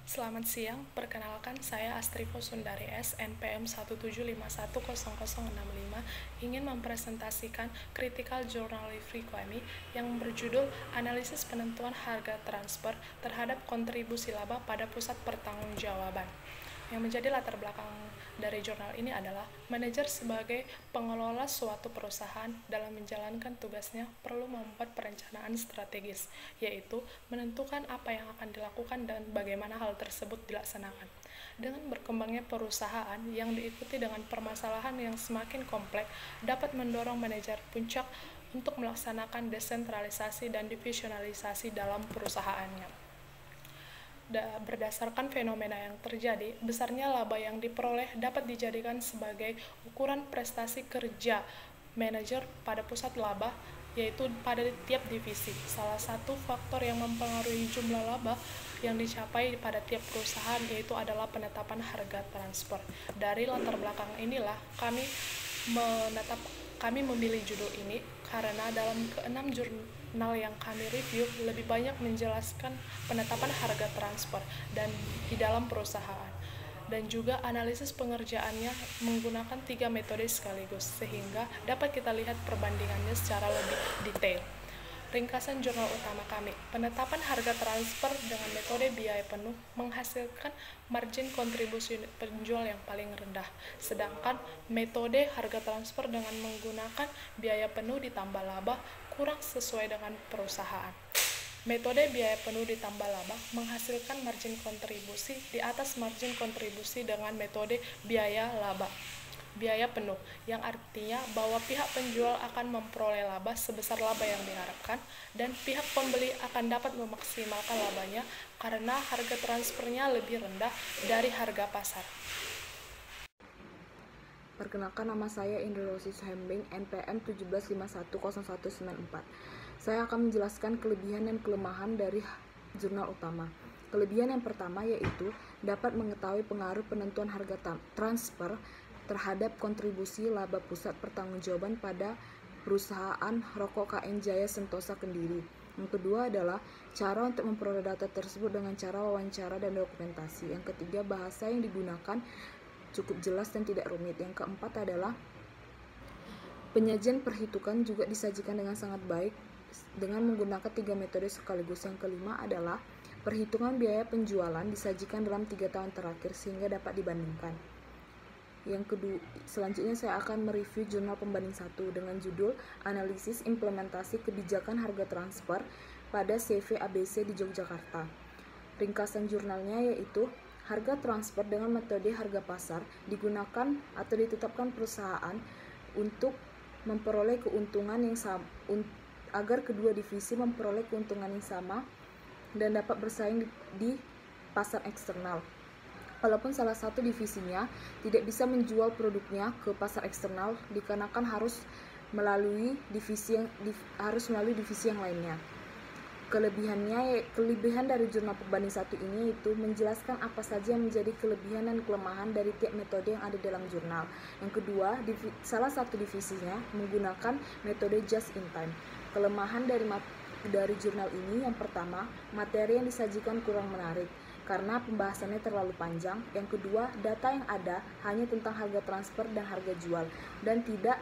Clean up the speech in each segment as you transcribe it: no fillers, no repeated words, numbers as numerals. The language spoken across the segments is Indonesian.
Selamat siang, perkenalkan saya Astrifo Sundari S, NPM 175100065, ingin mempresentasikan Critical Journal Frequency yang berjudul Analisis Penentuan Harga Transfer terhadap Kontribusi Laba pada Pusat Pertanggungjawaban. Yang menjadi latar belakang dari jurnal ini adalah manajer sebagai pengelola suatu perusahaan dalam menjalankan tugasnya perlu membuat perencanaan strategis, yaitu menentukan apa yang akan dilakukan dan bagaimana hal tersebut dilaksanakan. Dengan berkembangnya perusahaan yang diikuti dengan permasalahan yang semakin kompleks dapat mendorong manajer puncak untuk melaksanakan desentralisasi dan divisionalisasi dalam perusahaannya. Berdasarkan fenomena yang terjadi, besarnya laba yang diperoleh dapat dijadikan sebagai ukuran prestasi kerja manajer pada pusat laba, yaitu pada tiap divisi. Salah satu faktor yang mempengaruhi jumlah laba yang dicapai pada tiap perusahaan yaitu adalah penetapan harga transfer. Dari latar belakang inilah kami memilih judul ini karena dalam keenam jurnal yang kami review lebih banyak menjelaskan penetapan harga transfer dan di dalam perusahaan, dan juga analisis pengerjaannya menggunakan 3 metode sekaligus sehingga dapat kita lihat perbandingannya secara lebih detail. Ringkasan jurnal utama kami, penetapan harga transfer dengan metode biaya penuh menghasilkan margin kontribusi unit penjual yang paling rendah, sedangkan metode harga transfer dengan menggunakan biaya penuh ditambah laba kurang sesuai dengan perusahaan. Metode biaya penuh ditambah laba menghasilkan margin kontribusi di atas margin kontribusi dengan metode biaya penuh, yang artinya bahwa pihak penjual akan memperoleh laba sebesar laba yang diharapkan dan pihak pembeli akan dapat memaksimalkan labanya karena harga transfernya lebih rendah dari harga pasar. Perkenalkan, nama saya Indra Rosi Suhembing, NPM 175100194. Saya akan menjelaskan kelebihan dan kelemahan dari jurnal utama. Kelebihan yang pertama yaitu dapat mengetahui pengaruh penentuan harga transfer terhadap kontribusi laba pusat pertanggungjawaban pada perusahaan rokok KN Jaya Sentosa Kendiri. Yang kedua adalah cara untuk memperoleh data tersebut dengan cara wawancara dan dokumentasi. Yang ketiga, bahasa yang digunakan cukup jelas dan tidak rumit. Yang keempat adalah penyajian perhitungan juga disajikan dengan sangat baik dengan menggunakan 3 metode sekaligus. Yang kelima adalah perhitungan biaya penjualan disajikan dalam 3 tahun terakhir sehingga dapat dibandingkan. Yang kedua, selanjutnya saya akan mereview jurnal pembanding 1 dengan judul Analisis Implementasi Kebijakan Harga Transfer pada CV ABC di Yogyakarta. Ringkasan jurnalnya yaitu harga transfer dengan metode harga pasar digunakan atau ditetapkan perusahaan untuk memperoleh keuntungan yang sama, agar kedua divisi memperoleh keuntungan yang sama dan dapat bersaing di pasar eksternal. Walaupun salah satu divisinya tidak bisa menjual produknya ke pasar eksternal dikarenakan harus melalui divisi yang lainnya. Kelebihan dari jurnal pembanding 1 ini yaitu menjelaskan apa saja yang menjadi kelebihan dan kelemahan dari tiap metode yang ada dalam jurnal. Yang kedua, salah satu divisinya menggunakan metode just in time. Kelemahan dari jurnal ini yang pertama, materi yang disajikan kurang menarik karena pembahasannya terlalu panjang. Yang kedua, data yang ada hanya tentang harga transfer dan harga jual dan tidak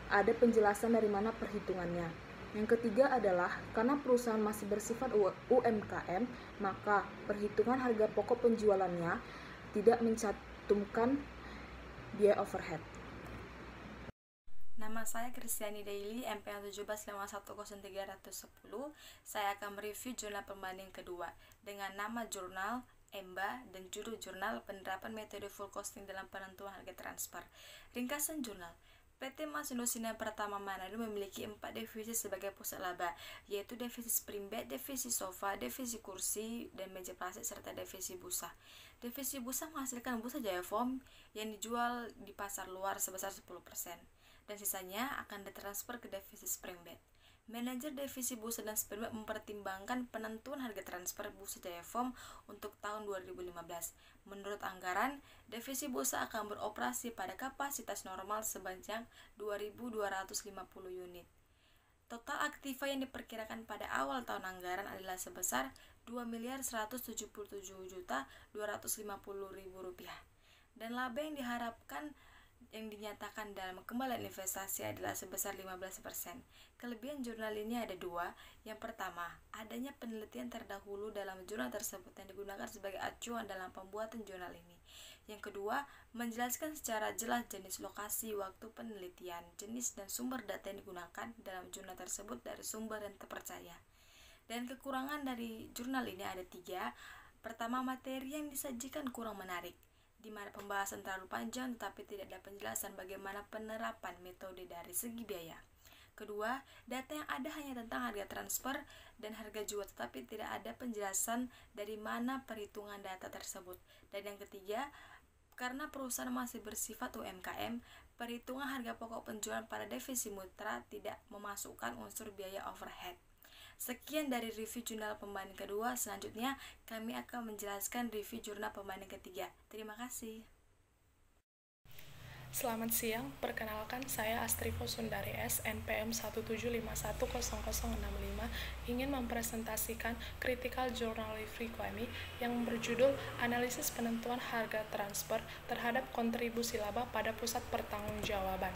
ada penjelasan dari mana perhitungannya. Yang ketiga adalah karena perusahaan masih bersifat UMKM, maka perhitungan harga pokok penjualannya tidak mencantumkan biaya overhead. Nama saya Kristiani Daily, MPM 175103110. Saya akan mereview jurnal pembanding kedua dengan nama jurnal EMBA dan judul jurnal Penerapan Metode Full Costing dalam Penentuan Harga Transfer. Ringkasan jurnal, PT Mas Indosiar Pertama Manado memiliki 4 divisi sebagai pusat laba, yaitu divisi spring bed, divisi sofa, divisi kursi dan meja plastik, serta divisi busa. Divisi busa menghasilkan busa Jaya Foam yang dijual di pasar luar sebesar 10%, dan sisanya akan ditransfer ke divisi spring bed. Manajer divisi busa dan spring bed mempertimbangkan penentuan harga transfer busa Jaya Foam untuk tahun 2015. Menurut anggaran, divisi busa akan beroperasi pada kapasitas normal sebanyak 2.250 unit. Total aktiva yang diperkirakan pada awal tahun anggaran adalah sebesar Rp2.177.250.000 dan laba yang diharapkan yang dinyatakan dalam kembalian investasi adalah sebesar 15%. Kelebihan jurnal ini ada dua. Yang pertama, adanya penelitian terdahulu dalam jurnal tersebut yang digunakan sebagai acuan dalam pembuatan jurnal ini. Yang kedua, menjelaskan secara jelas jenis, lokasi, waktu penelitian, jenis dan sumber data yang digunakan dalam jurnal tersebut dari sumber yang terpercaya. Dan kekurangan dari jurnal ini ada tiga. Pertama, materi yang disajikan kurang menarik, di mana pembahasan terlalu panjang tetapi tidak ada penjelasan bagaimana penerapan metode dari segi biaya. Kedua, data yang ada hanya tentang harga transfer dan harga jual tetapi tidak ada penjelasan dari mana perhitungan data tersebut. Dan yang ketiga, karena perusahaan masih bersifat UMKM, perhitungan harga pokok penjualan pada divisi mitra tidak memasukkan unsur biaya overhead. Sekian dari review jurnal pembanding kedua. Selanjutnya kami akan menjelaskan review jurnal pembanding ketiga. Terima kasih. Selamat siang, perkenalkan saya Astrifo Sundari S, NPM 175100065, ingin mempresentasikan critical journal review kami yang berjudul Analisis Penentuan Harga Transfer Terhadap Kontribusi Laba pada Pusat Pertanggungjawaban.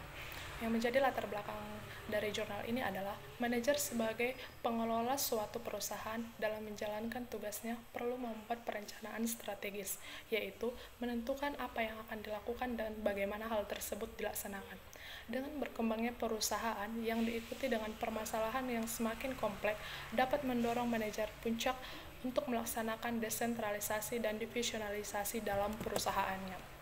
Yang menjadi latar belakang dari jurnal ini adalah manajer sebagai pengelola suatu perusahaan dalam menjalankan tugasnya perlu membuat perencanaan strategis, yaitu menentukan apa yang akan dilakukan dan bagaimana hal tersebut dilaksanakan. Dengan berkembangnya perusahaan yang diikuti dengan permasalahan yang semakin kompleks dapat mendorong manajer puncak untuk melaksanakan desentralisasi dan divisionalisasi dalam perusahaannya.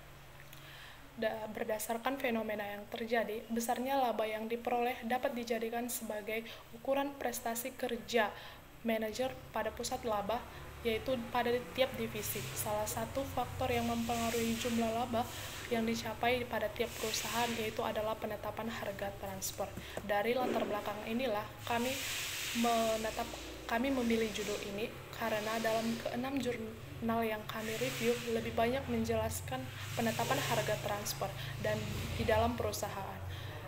Berdasarkan fenomena yang terjadi, besarnya laba yang diperoleh dapat dijadikan sebagai ukuran prestasi kerja manajer pada pusat laba, yaitu pada tiap divisi. Salah satu faktor yang mempengaruhi jumlah laba yang dicapai pada tiap perusahaan yaitu adalah penetapan harga transfer. Dari latar belakang inilah kami memilih judul ini karena dalam ke-6 jurnal yang kami review lebih banyak menjelaskan penetapan harga transfer dan di dalam perusahaan,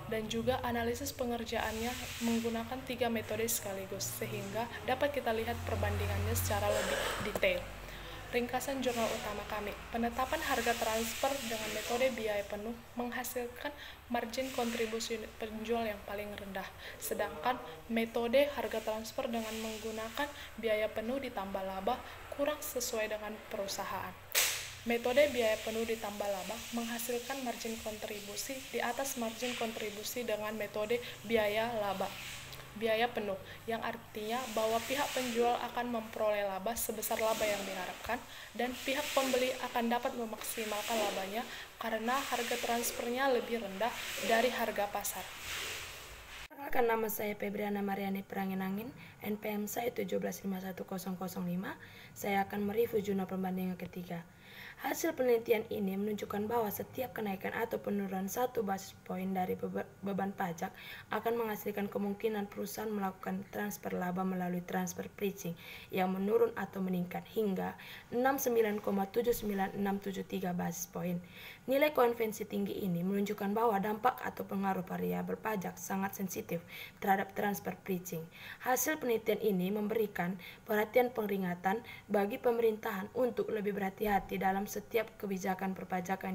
dan juga analisis pengerjaannya menggunakan 3 metode sekaligus sehingga dapat kita lihat perbandingannya secara lebih detail. Ringkasan jurnal utama kami, penetapan harga transfer dengan metode biaya penuh menghasilkan margin kontribusi penjual yang paling rendah, sedangkan metode harga transfer dengan menggunakan biaya penuh ditambah laba kurang sesuai dengan perusahaan. Metode biaya penuh ditambah laba menghasilkan margin kontribusi di atas margin kontribusi dengan metode biaya penuh, yang artinya bahwa pihak penjual akan memperoleh laba sebesar laba yang diharapkan dan pihak pembeli akan dapat memaksimalkan labanya karena harga transfernya lebih rendah dari harga pasar. Perkenalkan, nama saya Febriana Mariani Peranginangin, NPM saya 1751005. Saya akan mereview jurnal perbandingan ketiga. Hasil penelitian ini menunjukkan bahwa setiap kenaikan atau penurunan 1 basis poin dari beban pajak akan menghasilkan kemungkinan perusahaan melakukan transfer laba melalui transfer pricing yang menurun atau meningkat hingga 69,79673 basis poin. Nilai konvensi tinggi ini menunjukkan bahwa dampak atau pengaruh variabel pajak sangat sensitif terhadap transfer pricing. Hasil penelitian ini memberikan perhatian peringatan bagi pemerintahan untuk lebih berhati-hati dalam setiap kebijakan perpajakan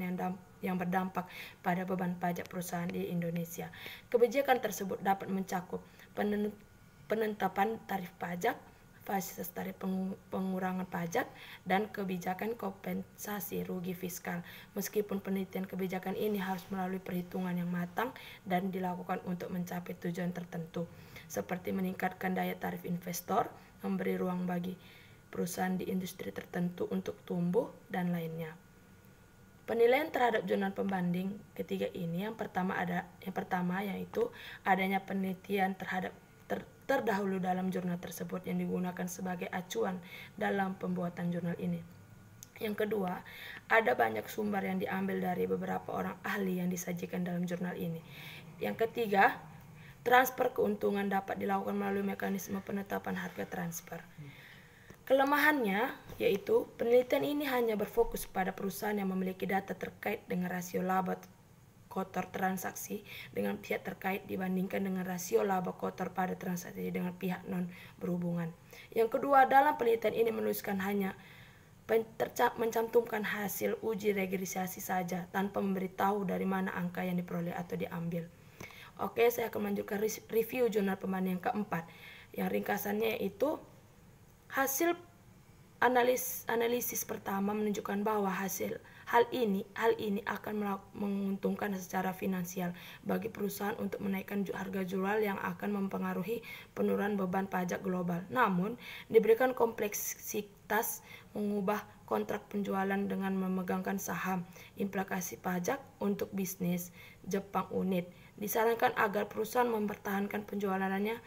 yang berdampak pada beban pajak perusahaan di Indonesia. Kebijakan tersebut dapat mencakup penetapan tarif pajak, fasilitas tarif pengurangan pajak, dan kebijakan kompensasi rugi fiskal. Meskipun penelitian kebijakan ini harus melalui perhitungan yang matang dan dilakukan untuk mencapai tujuan tertentu, seperti meningkatkan daya tarif investor, memberi ruang bagi perusahaan di industri tertentu untuk tumbuh, dan lainnya. Penilaian terhadap jurnal pembanding ketiga ini yang pertama yaitu adanya penelitian terdahulu dalam jurnal tersebut yang digunakan sebagai acuan dalam pembuatan jurnal ini. Yang kedua, ada banyak sumber yang diambil dari beberapa orang ahli yang disajikan dalam jurnal ini. Yang ketiga, transfer keuntungan dapat dilakukan melalui mekanisme penetapan harga transfer. Kelemahannya yaitu penelitian ini hanya berfokus pada perusahaan yang memiliki data terkait dengan rasio laba kotor transaksi dengan pihak terkait dibandingkan dengan rasio laba kotor pada transaksi dengan pihak non berhubungan. Yang kedua, dalam penelitian ini menuliskan hanya mencantumkan hasil uji regresasi saja tanpa memberitahu dari mana angka yang diperoleh atau diambil. Oke, saya akan melanjutkan review jurnal pembanding yang keempat, yang ringkasannya yaitu hasil analisis pertama menunjukkan bahwa hal ini akan menguntungkan secara finansial bagi perusahaan untuk menaikkan harga jual yang akan mempengaruhi penurunan beban pajak global. Namun, diberikan kompleksitas mengubah kontrak penjualan dengan memegangkan saham, implikasi pajak untuk bisnis Jepang unit. Disarankan agar perusahaan mempertahankan penjualannya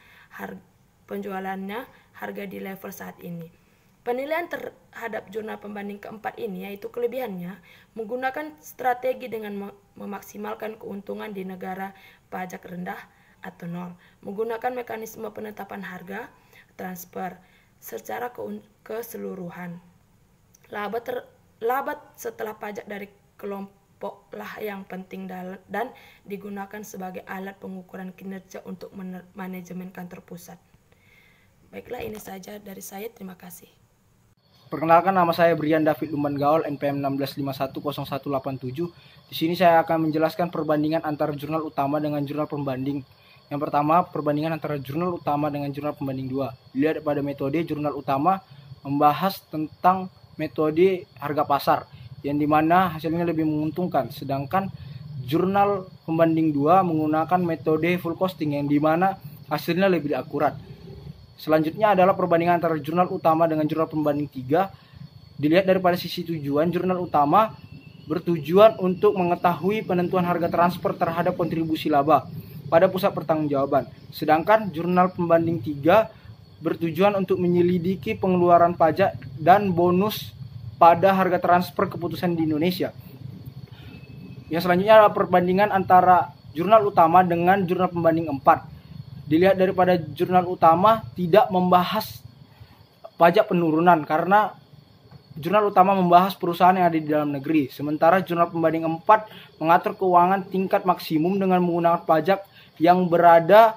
harga di level saat ini. Penilaian terhadap jurnal pembanding keempat ini yaitu kelebihannya menggunakan strategi dengan memaksimalkan keuntungan di negara pajak rendah atau nol, menggunakan mekanisme penetapan harga transfer secara keseluruhan. Laba setelah pajak dari kelompoklah yang penting dan digunakan sebagai alat pengukuran kinerja untuk manajemen kantor pusat. Baiklah, ini saja dari saya. Terima kasih. Perkenalkan, nama saya Brian David Lumban Gaul, NPM 16510187. Di sini saya akan menjelaskan perbandingan antara jurnal utama dengan jurnal pembanding. Yang pertama, perbandingan antara jurnal utama dengan jurnal pembanding 2. Dilihat pada metode, jurnal utama membahas tentang metode harga pasar, yang dimana hasilnya lebih menguntungkan. Sedangkan jurnal pembanding 2 menggunakan metode full costing, yang dimana hasilnya lebih akurat. Selanjutnya adalah perbandingan antara jurnal utama dengan jurnal pembanding 3. Dilihat daripada sisi tujuan, jurnal utama bertujuan untuk mengetahui penentuan harga transfer terhadap kontribusi laba pada pusat pertanggungjawaban. Sedangkan jurnal pembanding 3 bertujuan untuk menyelidiki pengeluaran pajak dan bonus pada harga transfer keputusan di Indonesia. Yang selanjutnya adalah perbandingan antara jurnal utama dengan jurnal pembanding 4. Dilihat daripada jurnal utama tidak membahas pajak penurunan karena jurnal utama membahas perusahaan yang ada di dalam negeri. Sementara jurnal pembanding 4 mengatur keuangan tingkat maksimum dengan menggunakan pajak yang berada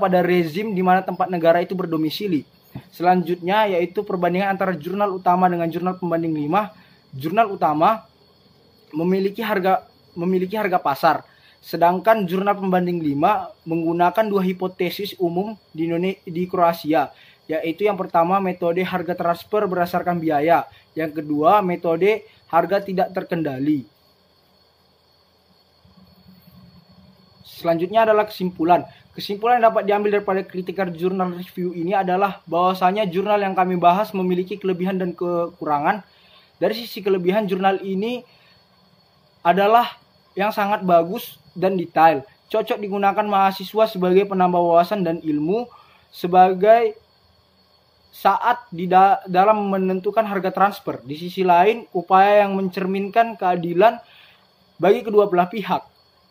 pada rezim di mana tempat negara itu berdomisili. Selanjutnya yaitu perbandingan antara jurnal utama dengan jurnal pembanding 5. Jurnal utama memiliki harga pasar. Sedangkan jurnal pembanding 5 menggunakan dua hipotesis umum di Kroasia, yaitu yang pertama metode harga transfer berdasarkan biaya, yang kedua metode harga tidak terkendali. Selanjutnya adalah kesimpulan. Kesimpulan yang dapat diambil daripada critical journal review ini adalah bahwasanya jurnal yang kami bahas memiliki kelebihan dan kekurangan. Dari sisi kelebihan, jurnal ini adalah yang sangat bagus dan detail, cocok digunakan mahasiswa sebagai penambah wawasan dan ilmu sebagai saat dalam menentukan harga transfer. Di sisi lain, upaya yang mencerminkan keadilan bagi kedua belah pihak.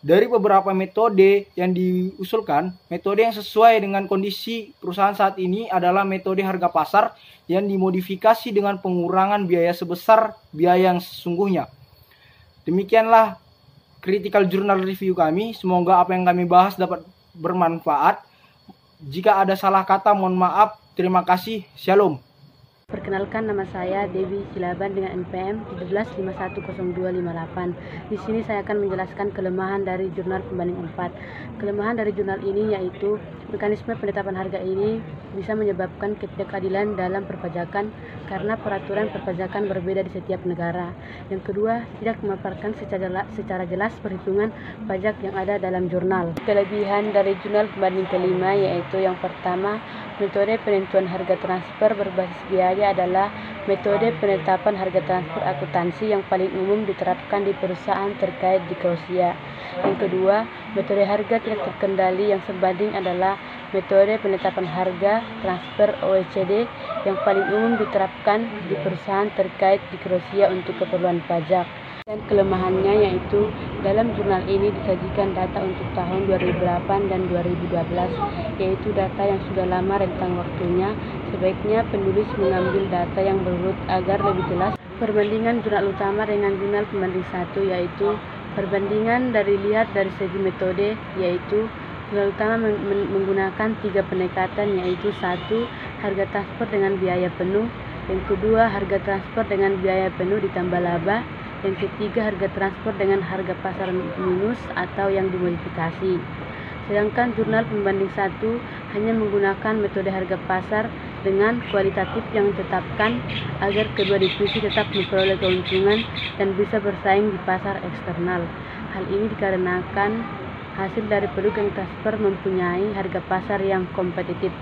Dari beberapa metode yang diusulkan, metode yang sesuai dengan kondisi perusahaan saat ini adalah metode harga pasar yang dimodifikasi dengan pengurangan biaya sebesar biaya yang sesungguhnya. Demikianlah critical journal review kami. Semoga apa yang kami bahas dapat bermanfaat. Jika ada salah kata, mohon maaf. Terima kasih. Shalom. Perkenalkan, nama saya Dewi Silaban dengan NPM 17510258. Di sini saya akan menjelaskan kelemahan dari jurnal pembanding 4. Kelemahan dari jurnal ini yaitu mekanisme penetapan harga ini bisa menyebabkan ketidakadilan dalam perpajakan karena peraturan perpajakan berbeda di setiap negara. Yang kedua, tidak memaparkan secara jelas perhitungan pajak yang ada dalam jurnal. Kelebihan dari jurnal pembanding kelima yaitu yang pertama, metode penentuan harga transfer berbasis biaya adalah metode penetapan harga transfer akuntansi yang paling umum diterapkan di perusahaan terkait di Kroasia. Yang kedua, metode harga tidak terkendali yang sebanding adalah metode penetapan harga transfer OECD yang paling umum diterapkan di perusahaan terkait di Kroasia untuk keperluan pajak. Dan kelemahannya yaitu dalam jurnal ini disajikan data untuk tahun 2008 dan 2012, yaitu data yang sudah lama rentang waktunya. Sebaiknya penulis mengambil data yang berurut agar lebih jelas. Perbandingan jurnal utama dengan jurnal pembanding 1 yaitu Perbandingan dilihat dari segi metode, yaitu jurnal utama menggunakan 3 pendekatan, yaitu 1. Harga transport dengan biaya penuh, yang kedua harga transport dengan biaya penuh ditambah laba, yang ketiga harga transport dengan harga pasar minus atau yang dimodifikasi. Sedangkan jurnal pembanding 1 hanya menggunakan metode harga pasar dengan kualitatif yang ditetapkan agar kedua divisi tetap memperoleh keuntungan dan bisa bersaing di pasar eksternal. Hal ini dikarenakan hasil dari produk yang transfer mempunyai harga pasar yang kompetitif.